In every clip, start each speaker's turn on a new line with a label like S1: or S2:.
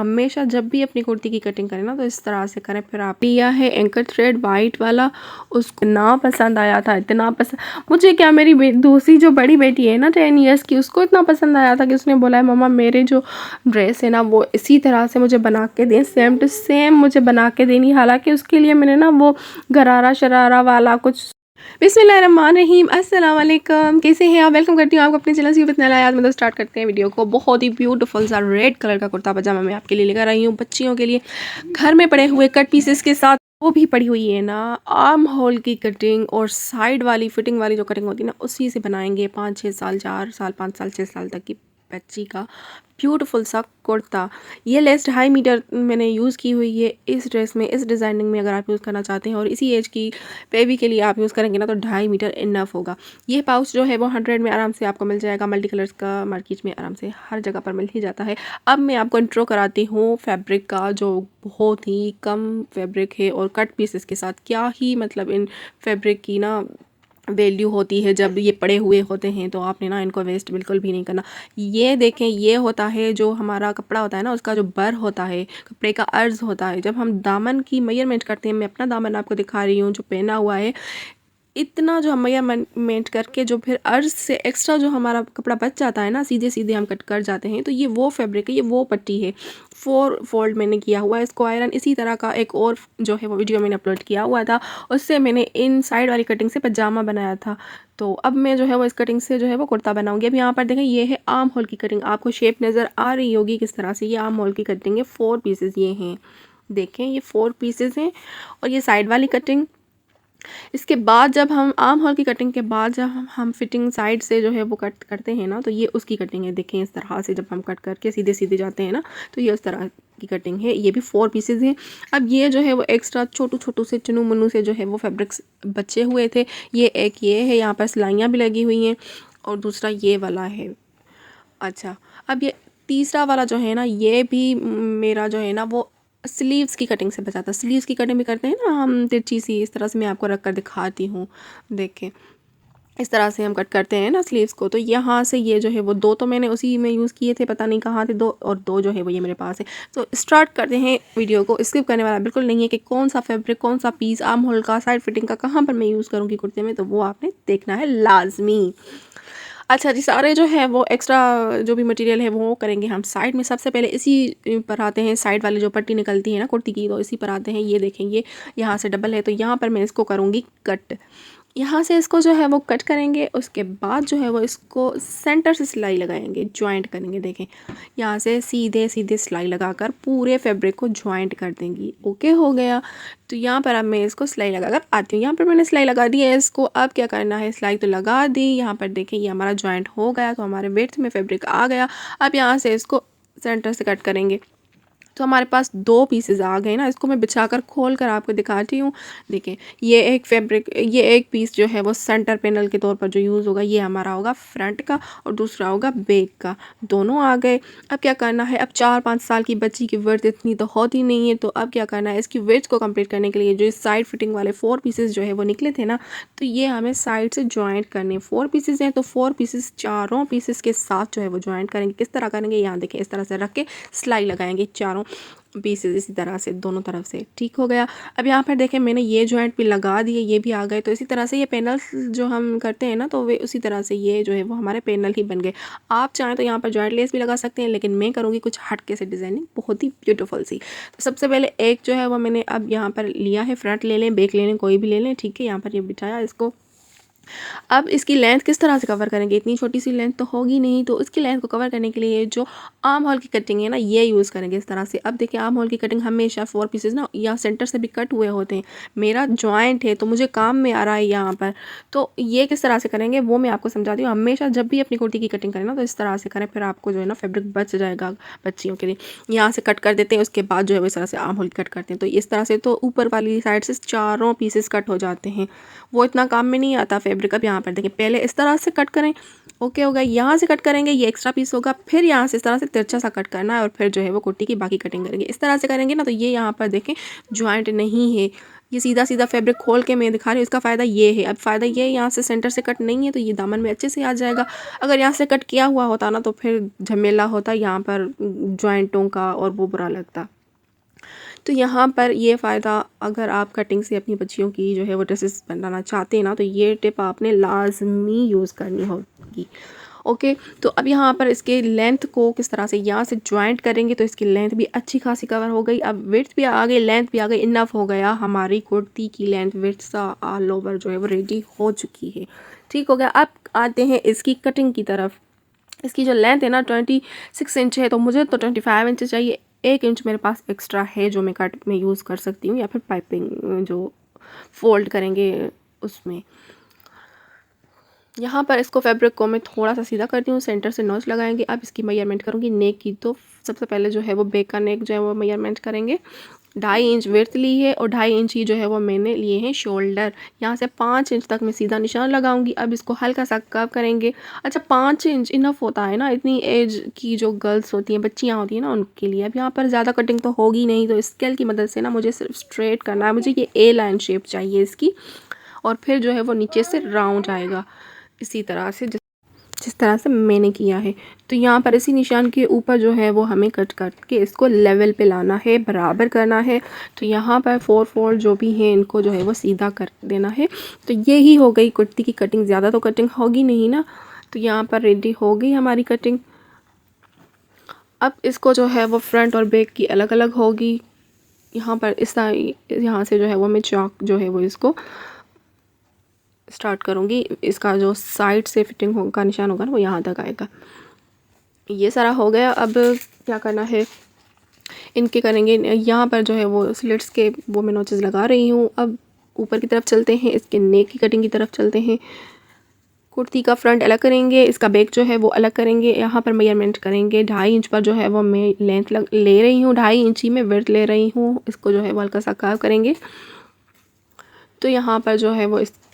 S1: हमेशा जब भी अपनी कुर्ती की कटिंग करें ना तो इस तरह से करें। फिर आप लिया है एंकर थ्रेड वाइट वाला, उसको ना पसंद आया था, इतना पसंद मुझे क्या, मेरी दूसरी जो बड़ी बेटी है ना 10 इयर्स की, उसको इतना पसंद आया था कि उसने बोला है मम्मा मेरे जो ड्रेस है ना वो इसी तरह से मुझे बना के दें, सेम टू सेम मुझे बना के देनी। हालांकि उसके लिए मैंने ना वो गरारा शरारा वाला कुछ। बिस्मिल्लाहिर्रहमानिर्रहीम, अस्सलाम वालेकुम, कैसे हैं आप? वेलकम करती हूँ आपको अपने चैनल से आज मतलब स्टार्ट करते हैं वीडियो को। बहुत ही ब्यूटीफुल सा रेड कलर का कुर्ता पजामा मैं आपके लिए लेकर आई हूँ, बच्चियों के लिए, घर में पड़े हुए कट पीसेस के साथ। वो भी पड़ी हुई है ना आर्म होल की कटिंग और साइड वाली फिटिंग वाली जो कटिंग होती है ना उसी से बनाएंगे 5-6 साल, 4 साल, 5 साल, 6 साल तक की बच्ची का ब्यूटीफुल सा कुर्ता। ये लेस 2.5 मीटर मैंने यूज़ की हुई है इस ड्रेस में, इस डिज़ाइनिंग में अगर आप यूज़ करना चाहते हैं और इसी एज की बेबी के लिए आप यूज़ करेंगे ना तो 2.5 मीटर इनफ होगा। ये पाउच जो है वो 100 में आराम से आपको मिल जाएगा। मल्टी कलर्स का मार्केट में आराम से हर जगह पर मिल ही जाता है। अब मैं आपको इंट्रो कराती हूँ फैब्रिक का, जो बहुत ही कम फैब्रिक है और कट पीसेस के साथ। क्या ही मतलब इन फैब्रिक की ना वैल्यू होती है जब ये पड़े हुए होते हैं, तो आपने ना इनको वेस्ट बिल्कुल भी नहीं करना। ये देखें, ये होता है जो हमारा कपड़ा होता है ना उसका जो बर होता है, कपड़े का अर्ज होता है। जब हम दामन की मेजरमेंट करते हैं, मैं अपना दामन आपको दिखा रही हूँ जो पहना हुआ है, इतना जो हम मेजरमेंट करके जो फिर अर्ज से एक्स्ट्रा जो हमारा कपड़ा बच जाता है ना, सीधे सीधे हम कट कर जाते हैं, तो ये वो फैब्रिक है, ये वो पट्टी है। 4 फोल्ड मैंने किया हुआ है इसको आयरन। इसी तरह का एक और जो है वो वीडियो मैंने अपलोड किया हुआ था, उससे मैंने इन साइड वाली कटिंग से पजामा बनाया था। तो अब मैं जो है वो इस कटिंग से जो है वो कुर्ता बनाऊंगी। अब यहाँ पर देखें, ये है आर्म होल की कटिंग, आपको शेप नज़र आ रही होगी किस तरह से। ये आर्म होल की कटिंग है, 4 पीसेस ये हैं, देखें ये 4 पीसेस हैं। और ये साइड वाली कटिंग। इसके बाद जब हम आर्म होल की कटिंग के बाद जब हम फिटिंग साइड से जो है वो कट करते हैं ना, तो ये उसकी कटिंग है। देखें इस तरह से जब हम कट करके सीधे सीधे जाते हैं ना, तो ये उस तरह की कटिंग है। ये भी 4 पीसेज हैं। अब ये जो है वो एक्स्ट्रा छोटू छोटू से चुनू मुनू से जो है वो फैब्रिक्स बचे हुए थे। ये है, यहाँ पर सिलाइयाँ भी लगी हुई हैं, और दूसरा ये वाला है। अच्छा, अब ये तीसरा वाला जो है ना, ये भी मेरा जो है ना वो स्लीव्स की कटिंग से बचा था। स्लीव्स की कटिंग भी करते हैं ना हम तिरछी सी, इस तरह से मैं आपको रख कर दिखाती हूँ। देखें इस तरह से हम कट करते हैं ना स्लीव्स को। तो यहाँ से ये जो है वो 2 तो मैंने उसी में यूज़ किए थे, पता नहीं कहाँ थे 2, और 2 जो है वो ये मेरे पास है। तो स्टार्ट करते हैं वीडियो को। स्किप करने वाला बिल्कुल नहीं है कि कौन सा फैब्रिक, कौन सा पीस, आर्म होल का, साइड फिटिंग का कहाँ पर मैं यूज़ करूँगी कुर्ते में, तो वो आपने देखना है लाजमी। अच्छा जी, सारे जो है वो एक्स्ट्रा जो भी मटेरियल है वो करेंगे हम साइड में। सबसे पहले इसी पर आते हैं, साइड वाली जो पट्टी निकलती है ना कुर्ती की, तो इसी पर आते हैं। ये देखें, ये यहाँ से डबल है, तो यहाँ पर मैं इसको करूँगी कट। यहाँ से इसको जो है वो कट करेंगे, उसके बाद जो है वो इसको सेंटर से सिलाई लगाएंगे, जॉइंट करेंगे। देखें यहाँ से सीधे सीधे सिलाई लगाकर पूरे फैब्रिक को जॉइंट कर देंगी। ओके हो गया। तो यहाँ पर अब मैं इसको सिलाई लगाकर आती हूँ। यहाँ पर मैंने सिलाई लगा दी है इसको। अब क्या करना है, सिलाई तो लगा दी, यहाँ पर देखें ये हमारा जॉइंट हो गया, तो हमारे विड्थ में फैब्रिक आ गया। अब यहाँ से इसको सेंटर से कट करेंगे, तो हमारे पास 2 पीसेस आ गए ना। इसको मैं बिछाकर खोल कर आपको दिखाती हूँ। देखें ये एक फैब्रिक, ये एक पीस जो है वो सेंटर पैनल के तौर पर जो यूज़ होगा, ये हमारा होगा फ्रंट का और दूसरा होगा बैक का। दोनों आ गए। अब क्या करना है, अब 4-5 साल की बच्ची की वर्थ इतनी तो होती नहीं है, तो अब क्या करना है, इसकी वर्थ को कंप्लीट करने के लिए जो इस साइड फिटिंग वाले 4 पीसेस जो है वो निकले थे ना, तो ये हमें साइड से जॉइंट करने। 4 पीसेस हैं तो 4 पीसेस चारों पीसेस के साथ जो है वो जॉइंट करेंगे। किस तरह करेंगे, यहाँ देखें इस तरह से रख के सिलाई लगाएंगे चारों पीसेस इसी तरह से दोनों तरफ से। ठीक हो गया। अब यहाँ पर देखें मैंने ये जॉइंट भी लगा दिए, ये भी आ गए। तो इसी तरह से ये पैनल्स जो हम करते हैं ना, तो वे उसी तरह से ये जो है वो हमारे पैनल ही बन गए। आप चाहें तो यहाँ पर जॉइंट लेस भी लगा सकते हैं, लेकिन मैं करूँगी कुछ हटके से डिज़ाइनिंग, बहुत ही ब्यूटीफुल सी। तो सबसे पहले एक जो है वो मैंने अब यहाँ पर लिया है, फ्रंट ले लें, बैक ले लें, कोई भी ले लें। ठीक है, यहाँ पर ये बिठाया इसको। अब इसकी लेंथ किस तरह से कवर करेंगे, इतनी छोटी सी लेंथ तो होगी नहीं, तो इसकी लेंथ को कवर करने के लिए जो आर्म होल की कटिंग है ना, ये यूज़ करेंगे इस तरह से। अब देखिए आर्म होल की कटिंग हमेशा 4 पीसेस ना या सेंटर से भी कट हुए होते हैं। मेरा जॉइंट है तो मुझे काम में आ रहा है यहाँ पर, तो ये किस तरह से करेंगे वो मैं आपको समझाती हूँ। हमेशा जब भी अपनी कुर्ती की कटिंग करें ना, तो इस तरह से करें, फिर आपको जो है ना फैब्रिक बच जाएगा बच्चियों के लिए। यहाँ से कट कर देते हैं, उसके बाद जो है वो इस तरह से आर्म होल कट करते हैं। तो इस तरह से तो ऊपर वाली साइड से चारों पीसेस कट हो जाते हैं। वो इतना काम में नहीं आता फैब्रिक फैब्रिक अब यहाँ पर देखें, पहले इस तरह से कट करें, ओके होगा, यहाँ से कट करेंगे, ये एक्स्ट्रा पीस होगा, फिर यहाँ से इस तरह से तिरछा सा कट करना है और फिर जो है वो कुर्ती की बाकी कटिंग करेंगे। इस तरह से करेंगे ना तो ये यहाँ पर देखें जॉइंट नहीं है, ये सीधा सीधा फैब्रिक खोल के मैं दिखा रही हूँ। इसका फ़ायदा ये है, अब फ़ायदा ये है यहाँ से सेंटर से कट नहीं है तो ये दामन में अच्छे से आ जाएगा। अगर यहाँ से कट किया हुआ होता ना तो फिर झमेला होता यहाँ पर जॉइंटों का और वो बुरा लगता। तो यहाँ पर ये फ़ायदा, अगर आप कटिंग से अपनी बच्चियों की जो है वो ड्रेसेस बनाना चाहते हैं ना तो ये टिप आपने लाजमी यूज़ करनी होगी। ओके, तो अब यहाँ पर इसके लेंथ को किस तरह से यहाँ से जॉइंट करेंगे तो इसकी लेंथ भी अच्छी खासी कवर हो गई। अब विड्थ भी आ गई, लेंथ भी आ गई, इनफ हो गया। हमारी कुर्ती की लेंथ विड्थ सा ऑल ओवर जो है वो रेडी हो चुकी है। ठीक हो गया। अब आते हैं इसकी कटिंग की तरफ। इसकी जो लेंथ है ना 26 इंच है, तो मुझे तो 25 इंच चाहिए। 1 इंच मेरे पास एक्स्ट्रा है जो मैं कट में यूज़ कर सकती हूँ, या फिर पाइपिंग जो फोल्ड करेंगे उसमें। यहाँ पर इसको फैब्रिक को मैं थोड़ा सा सीधा करती हूँ, सेंटर से नॉच लगाएंगे। अब इसकी मेजरमेंट करूँगी नेक की, तो सबसे पहले जो है वो बैक का नेक जो है वो मेजरमेंट करेंगे। 2.5 इंच विड्थ ली है और 2.5 इंच ही जो है वो मैंने लिए हैं शोल्डर। यहाँ से 5 इंच तक मैं सीधा निशान लगाऊंगी। अब इसको हल्का सा कर्व करेंगे। अच्छा, 5 इंच इनफ होता है ना इतनी एज की जो गर्ल्स होती हैं, बच्चियाँ होती हैं ना, उनके लिए। अब यहाँ पर ज़्यादा कटिंग तो होगी नहीं, तो स्केल की मदद से ना मुझे सिर्फ स्ट्रेट करना है। मुझे ये ए लाइन शेप चाहिए इसकी, और फिर जो है वो नीचे से राउंड आएगा इसी तरह से जिस तरह से मैंने किया है। तो यहाँ पर इसी निशान के ऊपर जो है वो हमें कट करके इसको लेवल पे लाना है, बराबर करना है। तो यहाँ पर 4 फोल्ड जो भी हैं इनको जो है वो सीधा कर देना है। तो ये ही हो गई कुर्ती की कटिंग। ज़्यादा तो कटिंग होगी नहीं ना, तो यहाँ पर रेडी हो गई हमारी कटिंग। अब इसको जो है वो फ्रंट और बैक की अलग अलग होगी। यहाँ पर यहाँ से जो है वो मैं चौक जो है वो इसको स्टार्ट करूँगी। इसका जो साइड से फिटिंग का निशान होगा ना वो यहाँ तक आएगा। ये सारा हो गया। अब क्या करना है, इनके करेंगे यहाँ पर जो है वो स्लिट्स के वो मैं नोचेस लगा रही हूँ। अब ऊपर की तरफ चलते हैं, इसके नेक की कटिंग की तरफ चलते हैं। कुर्ती का फ्रंट अलग करेंगे, इसका बैक जो है वो अलग करेंगे। यहाँ पर मेजरमेंट करेंगे 2.5 इंच पर जो है वो मैं लेंथ ले रही हूँ, 2.5 इंच ही मैं विड्थ ले रही हूँ। इसको जो है वो हल्का सा कर्व करेंगे। तो यहाँ पर जो है वो इसको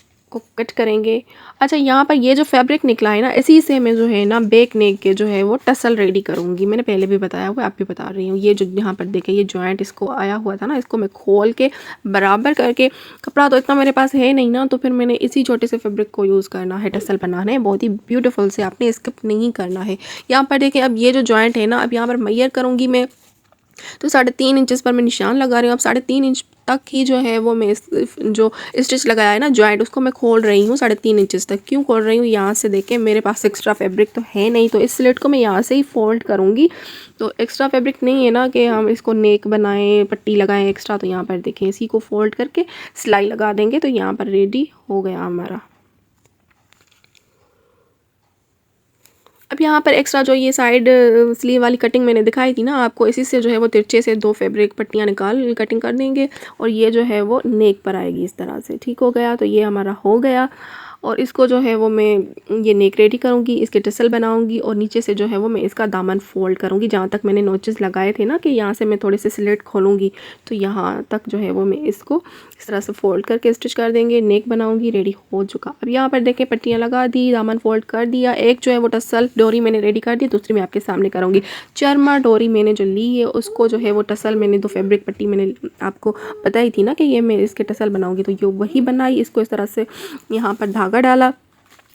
S1: कट करेंगे। अच्छा, यहाँ पर ये जो फैब्रिक निकला है ना, इसी से मैं जो है ना बैक नेक के जो है वो टसल रेडी करूँगी। मैंने पहले भी बताया हुआ, आप भी बता रही हूँ। ये जो यहाँ पर देखे ये जॉइंट इसको आया हुआ था ना, इसको मैं खोल के बराबर करके, कपड़ा तो इतना मेरे पास है नहीं ना, तो फिर मैंने इसी छोटे से फैब्रिक को यूज़ करना है, टसल बनाना है बहुत ही ब्यूटीफुल से। आपने स्किप नहीं करना है। यहाँ पर देखें, अब ये जो जॉइंट है ना, अब यहाँ पर मेजर करूँगी मैं, तो 3.5 इंचेस पर मैं निशान लगा रही हूँ। अब 3.5 इंच तक ही जो है वो मैं जो स्टिच लगाया है ना जॉइंट, उसको मैं खोल रही हूँ 3.5 इंचेस तक। क्यों खोल रही हूँ, यहाँ से देखें मेरे पास एक्स्ट्रा फैब्रिक तो है नहीं, तो इस स्लिट को मैं यहाँ से ही फोल्ड करूँगी। तो एक्स्ट्रा फैब्रिक नहीं है ना कि हम इसको नेक बनाएं, पट्टी लगाएं एक्स्ट्रा। तो यहाँ पर देखें इसी को फोल्ड करके सिलाई लगा देंगे, तो यहाँ पर रेडी हो गया हमारा। अब यहाँ पर एक्स्ट्रा जो ये साइड स्लीव वाली कटिंग मैंने दिखाई थी ना आपको, इसी से जो है वो तिरछे से 2 फैब्रिक पट्टियाँ निकाल कटिंग कर देंगे, और ये जो है वो नेक पर आएगी इस तरह से। ठीक हो गया। तो ये हमारा हो गया, और इसको जो है वो मैं ये नेक रेडी करूँगी, इसके टसल बनाऊँगी, और नीचे से जो है वो मैं इसका दामन फोल्ड करूँगी। जहाँ तक मैंने नोचेस लगाए थे ना कि यहाँ से मैं थोड़े से स्लिट खोलूँगी, तो यहाँ तक जो है वो मैं इसको इस तरह से फोल्ड करके स्टिच कर देंगे। नेक बनाऊँगी, रेडी हो चुका। अब यहाँ पर देखें पट्टियाँ लगा दी, दामन फोल्ड कर दिया। एक जो है वो टसल डोरी मैंने रेडी कर दी, दूसरी मैं आपके सामने करूँगी। चरमा डोरी मैंने जो ली है उसको जो है वो टसल मैंने 2 फैब्रिक पट्टी मैंने आपको बताई थी ना कि ये मैं इसके टसल बनाऊँगी, तो ये वही बनाई। इसको इस तरह से यहाँ पर धागा डाला,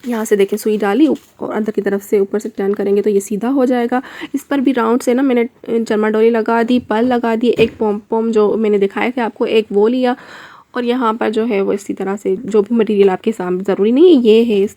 S1: यहाँ से देखें सुई डाली, और अंदर की तरफ से ऊपर से टर्न करेंगे तो ये सीधा हो जाएगा। इस पर भी राउंड से ना मैंने चरमा डोरी लगा दी, पल लगा दी, एक पॉम जो मैंने दिखाए थे आपको, एक वो लिया, और यहाँ पर जो है वो इसी तरह से जो भी मटेरियल आपके सामने, ज़रूरी नहीं है ये है,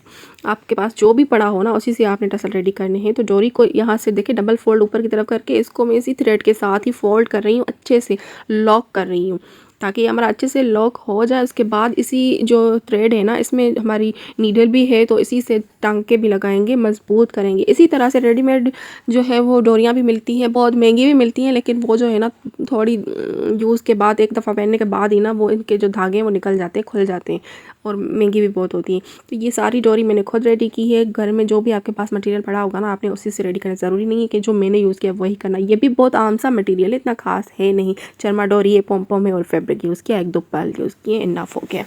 S1: आपके पास जो भी पड़ा हो ना उसी से आपने टसल रेडी करने हैं। तो डोरी को यहाँ से देखिए डबल फोल्ड ऊपर की तरफ करके इसको मैं इसी थ्रेड के साथ ही फोल्ड कर रही हूँ, अच्छे से लॉक कर रही हूँ ताकि हमारा अच्छे से लॉक हो जाए। उसके बाद इसी जो थ्रेड है ना, इसमें हमारी नीडल भी है, तो इसी से टांके भी लगाएंगे, मजबूत करेंगे। इसी तरह से रेडीमेड जो है वो डोरियाँ भी मिलती हैं, बहुत महंगी भी मिलती हैं, लेकिन वो जो है ना थोड़ी यूज़ के बाद, एक दफ़ा पहनने के बाद ही ना वो इनके जो धागे हैं वो निकल जाते हैं, खुल जाते हैं, और महंगी भी बहुत होती हैं। तो ये सारी डोरी मैंने खुद रेडी की है। घर में जो भी आपके पास मटेरियल पड़ा होगा ना, आपने उसी से रेडी करना। ज़रूरी नहीं है कि जो मैंने यूज़ किया वही करना। ये भी बहुत आम सा मटेरियल है, इतना खास है नहीं। चरमा डोरी है, पॉम है और फैब्रिक यूज़ किया, 1-2 पर्ल यूज़ किए, इनफ हो गया।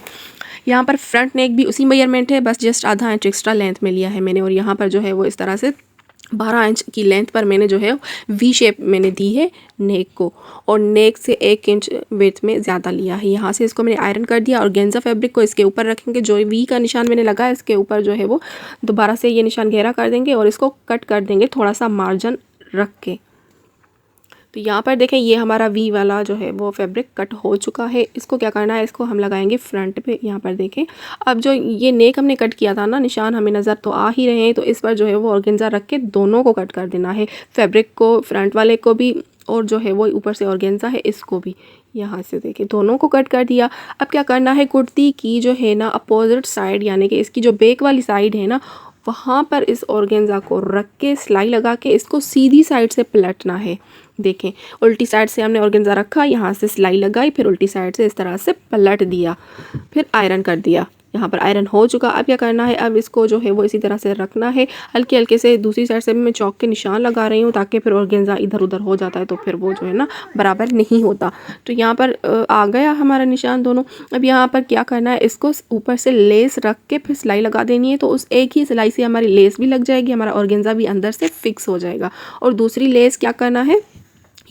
S1: यहाँ पर फ्रंट नेक भी उसी मेजरमेंट है, बस जस्ट आधा इंच एक्स्ट्रा लेंथ में लिया है मैंने। और यहाँ पर जो है वो इस तरह से 12 इंच की लेंथ पर मैंने जो है वी शेप मैंने दी है नेक को, और नेक से 1 इंच विड्थ में ज़्यादा लिया है। यहाँ से इसको मैंने आयरन कर दिया, और गेंजा फैब्रिक को इसके ऊपर रखेंगे। जो वी का निशान मैंने लगाया इसके ऊपर जो है वो दोबारा से ये निशान गहरा कर देंगे और इसको कट कर देंगे थोड़ा सा मार्जिन रख के। तो यहाँ पर देखें ये हमारा वी वाला जो है वो फैब्रिक कट हो चुका है। इसको क्या करना है, इसको हम लगाएंगे फ्रंट पे। यहाँ पर देखें, अब जो ये नेक हमने कट किया था ना, निशान हमें नज़र तो आ ही रहे हैं, तो इस पर जो है वो ऑर्गेन्जा रख के दोनों को कट कर देना है, फैब्रिक को, फ्रंट वाले को भी, और जो है वो ऊपर से ऑर्गेन्जा है इसको भी। यहाँ से देखिए दोनों को कट कर दिया। अब क्या करना है, कुर्ती की जो है ना अपोजिट साइड, यानी कि इसकी जो बैक वाली साइड है ना, वहाँ पर इस ऑर्गेन्जा को रख के सिलाई लगा के इसको सीधी साइड से पलटना है। देखें, उल्टी साइड से हमने ऑर्गेन्जा रखा, यहाँ से सिलाई लगाई, फिर उल्टी साइड से इस तरह से पलट दिया, फिर आयरन कर दिया। यहाँ पर आयरन हो चुका। अब क्या करना है, अब इसको जो है वो इसी तरह से रखना है। हल्के हल्के से दूसरी साइड से भी मैं चौक के निशान लगा रही हूँ, ताकि फिर ऑर्गेन्जा इधर उधर हो जाता है तो फिर वो जो है ना बराबर नहीं होता। तो यहाँ पर आ गया हमारा निशान दोनों। अब यहाँ पर क्या करना है, इसको ऊपर से लेस रख के फिर सिलाई लगा देनी है। तो उस एक ही सिलाई से हमारी लेस भी लग जाएगी, हमारा ऑर्गेन्जा भी अंदर से फिक्स हो जाएगा। और दूसरी लेस क्या करना है,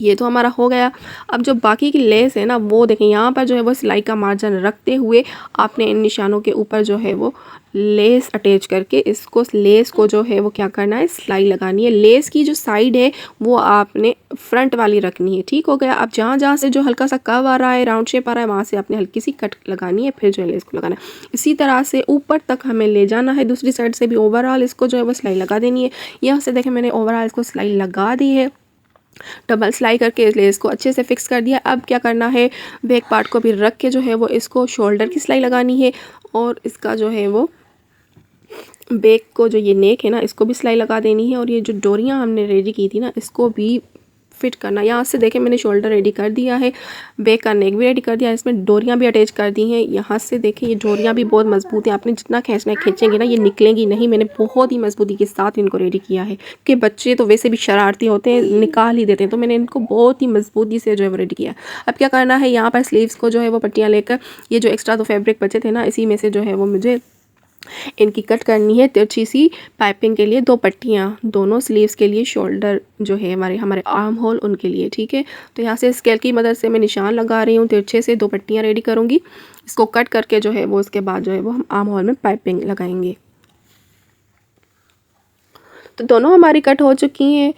S1: ये तो हमारा हो गया। अब जो बाकी की लेस है ना, वो देखें, यहाँ पर जो है वो सिलाई का मार्जिन रखते हुए आपने इन निशानों के ऊपर जो है वो लेस अटैच करके इसको, लेस को जो है वो क्या करना है, सिलाई लगानी है। लेस की जो साइड है वो आपने फ्रंट वाली रखनी है। ठीक हो गया। अब जहाँ जहाँ से जो हल्का सा कर्व आ रहा है, राउंड शेप आ रहा है, वहाँ से आपने हल्की सी कट लगानी है, फिर जो है लेस को लगाना है। इसी तरह से ऊपर तक हमें ले जाना है। दूसरी साइड से भी ओवरऑल इसको जो है वो सिलाई लगा देनी है। यहाँ से देखें मैंने ओवरऑल इसको सिलाई लगा दी है, डबल सिलाई करके इसलिए इसको अच्छे से फिक्स कर दिया। अब क्या करना है, बैक पार्ट को भी रख के जो है वो इसको शोल्डर की सिलाई लगानी है, और इसका जो है वो बैक को जो ये नेक है ना, इसको भी सिलाई लगा देनी है। और ये जो डोरियां हमने रेडी की थी ना, इसको भी फिट करना। यहाँ से देखें मैंने शोल्डर रेडी कर दिया है, बैक का नेक भी रेडी कर दिया है, इसमें डोरियां भी अटैच कर दी हैं। यहाँ से देखें ये डोरियां भी बहुत मजबूत है, आपने जितना खींचना है खींचेंगे ना, ये निकलेंगी नहीं। मैंने बहुत ही मजबूती के साथ इनको रेडी किया है, कि बच्चे तो वैसे भी शरारती होते हैं, निकाल ही देते हैं, तो मैंने इनको बहुत ही मजबूती से जो है वो रेडी किया। अब क्या करना है, यहाँ पर स्लीव्स को जो है वो पट्टियाँ लेकर, ये जो एक्स्ट्रा 2 फैब्रिक बचे थे ना, इसी में से जो है वो मुझे इनकी कट करनी है तिरछी सी पाइपिंग के लिए 2 पट्टियाँ, दोनों स्लीव्स के लिए, शोल्डर जो है हमारे आर्म होल उनके लिए। ठीक है, तो यहाँ से स्केल की मदद से मैं निशान लगा रही हूँ, तिरछे से 2 पट्टियाँ रेडी करूँगी। इसको कट करके जो है वो उसके बाद जो है वो हम आर्म होल में पाइपिंग लगाएंगे। तो दोनों हमारी कट हो चुकी हैं,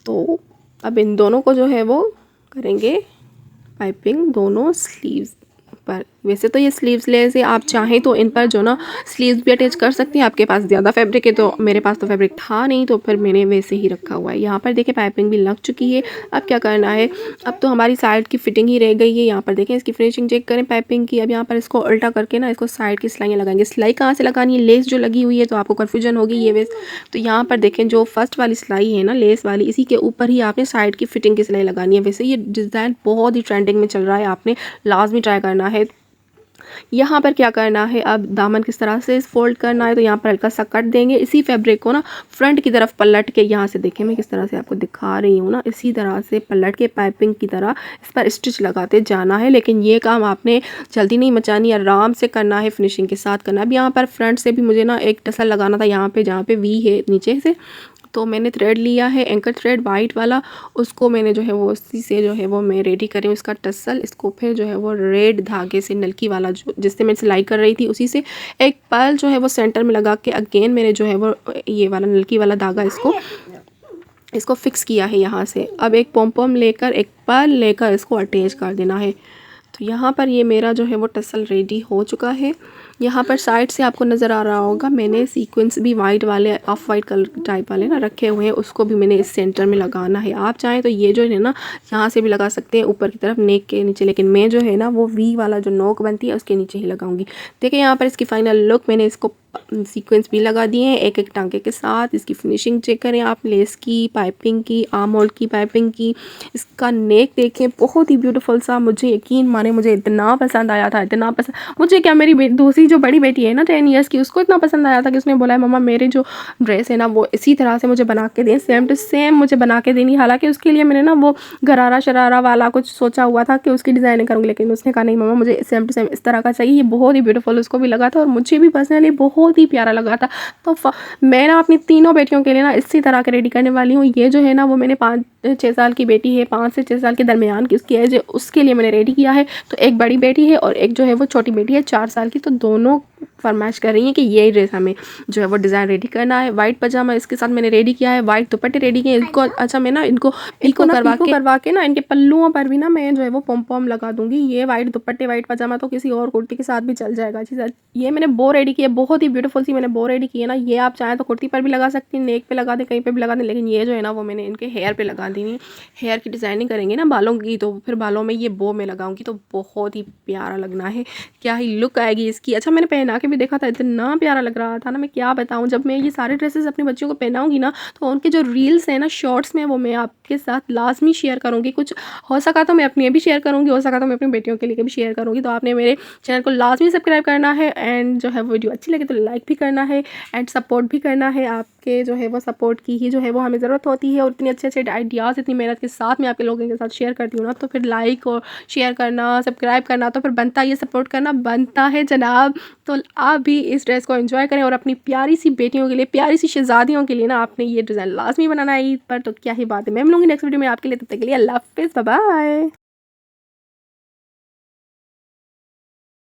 S1: तो अब इन दोनों को जो है वो करेंगे पाइपिंग दोनों स्लीव्स पर। वैसे तो ये स्लीव्सलेस है, आप चाहें तो इन पर जो ना स्लीव्स भी अटैच कर सकते हैं। आपके पास ज़्यादा फैब्रिक है, तो मेरे पास तो फैब्रिक था नहीं, तो फिर मैंने वैसे ही रखा हुआ है। यहाँ पर देखिए पाइपिंग भी लग चुकी है। अब क्या करना है, अब तो हमारी साइड की फिटिंग ही रह गई है। यहाँ पर देखें, इसकी फिनिशिंग चेक करें पाइपिंग की। अब यहाँ पर इसको उल्टा करके ना, इसको साइड की सिलाइयाँ लगाएंगे। सिलाई कहाँ से लगानी है, लेस जो लगी हुई है, तो आपको कन्फ्यूजन होगी ये वेस। तो यहाँ पर देखें, जो फर्स्ट वाली सिलाई है ना लेस वाली, इसी के ऊपर ही आपने साइड की फिटिंग की सिलाई लगानी है। वैसे ये डिज़ाइन बहुत ही ट्रेंडिंग में चल रहा है, आपने लाजमी ट्राई करना है। यहाँ पर क्या करना है, अब दामन किस तरह से फोल्ड करना है, तो यहाँ पर हल्का सा कट देंगे। इसी फैब्रिक को ना फ्रंट की तरफ पलट के, यहाँ से देखें मैं किस तरह से आपको दिखा रही हूँ ना, इसी तरह से पलट के पाइपिंग की तरह इस पर स्टिच लगाते जाना है। लेकिन ये काम आपने जल्दी नहीं मचानी, आराम से करना है, फिनिशिंग के साथ करना है। अब यहाँ पर फ्रंट से भी मुझे ना एक टसल लगाना था, यहाँ पे जहाँ पे वी है नीचे से, तो मैंने थ्रेड लिया है एंकर थ्रेड वाइट वाला, उसको मैंने जो है वो उसी से जो है वो मैं रेडी कर रही हूँ इसका टसल। इसको फिर जो है वो रेड धागे से, नलकी वाला जो जिससे मैं सिलाई कर रही थी, उसी से एक पर्ल जो है वो सेंटर में लगा के अगेन मैंने जो है वो ये वाला नलकी वाला धागा इसको फिक्स किया है यहाँ से। अब एक पॉम लेकर, एक पर्ल लेकर इसको अटैच कर देना है। तो यहाँ पर ये मेरा जो है वो टसल रेडी हो चुका है। यहाँ पर साइड से आपको नज़र आ रहा होगा, मैंने सीक्वेंस भी वाइट वाले, ऑफ वाइट कलर टाइप वाले ना रखे हुए हैं, उसको भी मैंने इस सेंटर में लगाना है। आप चाहें तो ये जो है ना यहाँ से भी लगा सकते हैं ऊपर की तरफ नेक के नीचे, लेकिन मैं जो है ना वो वी वाला जो नोक बनती है उसके नीचे ही लगाऊंगी। देखिए यहाँ पर इसकी फाइनल लुक, मैंने इसको सीक्वेंस भी लगा दिए हैं एक एक टांके के साथ। इसकी फिनिशिंग चेक करें आप, लेस की, पाइपिंग की, आर्म होल की पाइपिंग की। इसका नेक देखें, बहुत ही ब्यूटीफुल सा। मुझे यकीन माने मुझे इतना पसंद आया था, इतना पसंद। मुझे क्या, मेरी दूसरी जो बड़ी बेटी है ना 10 ईयर्स की, उसको इतना पसंद आया था कि उसने बोला है मम्मा मेरे जो ड्रेस है ना वो इसी तरह से मुझे बना के दें, सेम टू सेम मुझे बना के देनी। हालांकि उसके लिए मैंने ना वो गरारा शरारा वाला कुछ सोचा हुआ था कि उसकी डिज़ाइनिंग करूँगी, लेकिन उसने कहा नहीं मम्मा मुझे सेम टू सेम इस तरह का चाहिए। ये बहुत ही ब्यूटीफुल उसको भी लगा था और मुझे भी पर्सनली बहुत ही प्यारा लगा था। तो मैं ना अपनी तीनों बेटियों के लिए ना इसी तरह के रेडी करने वाली हूँ। ये जो है ना वो मैंने 5-6 साल की बेटी है, 5 से 6 साल के दरमियान की उसकी एज है, उसके लिए मैंने रेडी किया है। तो एक बड़ी बेटी है और एक जो है वो छोटी बेटी है 4 साल की। तो दोनों फरमाइश कर रही है कि ये ड्रेस हमें जो है वो डिज़ाइन रेडी करना है। वाइट पजामा इसके साथ मैंने रेडी किया है, वाइट दुपट्टे रेडी किए इनको। अच्छा मैं ना इनको पीको करवा के ना इनके पल्लुओं पर भी ना मैं जो है वो पॉम पॉम लगा दूंगी। ये वाइट दुपट्टे वाइट पजामा तो किसी और कुर्ती के साथ भी चल जाएगा। अच्छी साथ ये मैंने बो रेडी की है, बहुत ही ब्यूटीफुल सी मैंने बो रेडी की है ना। ये आप चाहें तो कुर्ती पर भी लगा सकती हैं, नेक पे लगा दें, कहीं पे भी लगा दें, लेकिन ये जो है ना वो मैंने इनके हेयर पे लगा दी है। हेयर की डिज़ाइनिंग करेंगे ना बालों की, तो फिर बालों में ये बो में लगाऊंगी तो बहुत ही प्यारा लगना है, क्या ही लुक आएगी इसकी। अच्छा मैंने पहना के भी देखा था, इतना प्यारा लग रहा था ना, मैं क्या बताऊं। जब मैं ये सारे ड्रेसेस अपने बच्चों को पहनाऊंगी ना तो उनके जो रील्स हैं ना शॉर्ट्स में, वो मैं आपके साथ लाजमी शेयर करूंगी। कुछ हो सका तो मैं अपनी भी शेयर करूंगी, हो सका तो मैं अपनी बेटियों के लिए भी शेयर करूंगी। तो आपने मेरे चैनल को लाजमी सब्सक्राइब करना है एंड जो है वीडियो अच्छी लगे तो लाइक भी करना है एंड सपोर्ट भी करना है। आपके जो है वो सपोर्ट की ही जो है वो हमें ज़रूरत होती है, और इतने अच्छे अच्छे आइडियाज़ इतनी मेहनत के साथ मैं आपके लोगों के साथ शेयर करती हूँ ना, तो फिर लाइक और शेयर करना, सब्सक्राइब करना तो फिर बनता है, ये सपोर्ट करना बनता है जनाब। तो आप भी इस ड्रेस को एंजॉय करें और अपनी प्यारी सी बेटियों के लिए, प्यारी सी शहजादियों के लिए ना आपने ये डिज़ाइन लाजमी बनाना है ईद पर। तो क्या ही बात है, मैं मिलूंगी नेक्स्ट वीडियो में आपके लिए, तब तक के लिए अल्लाह हाफिज़, बाय बाय।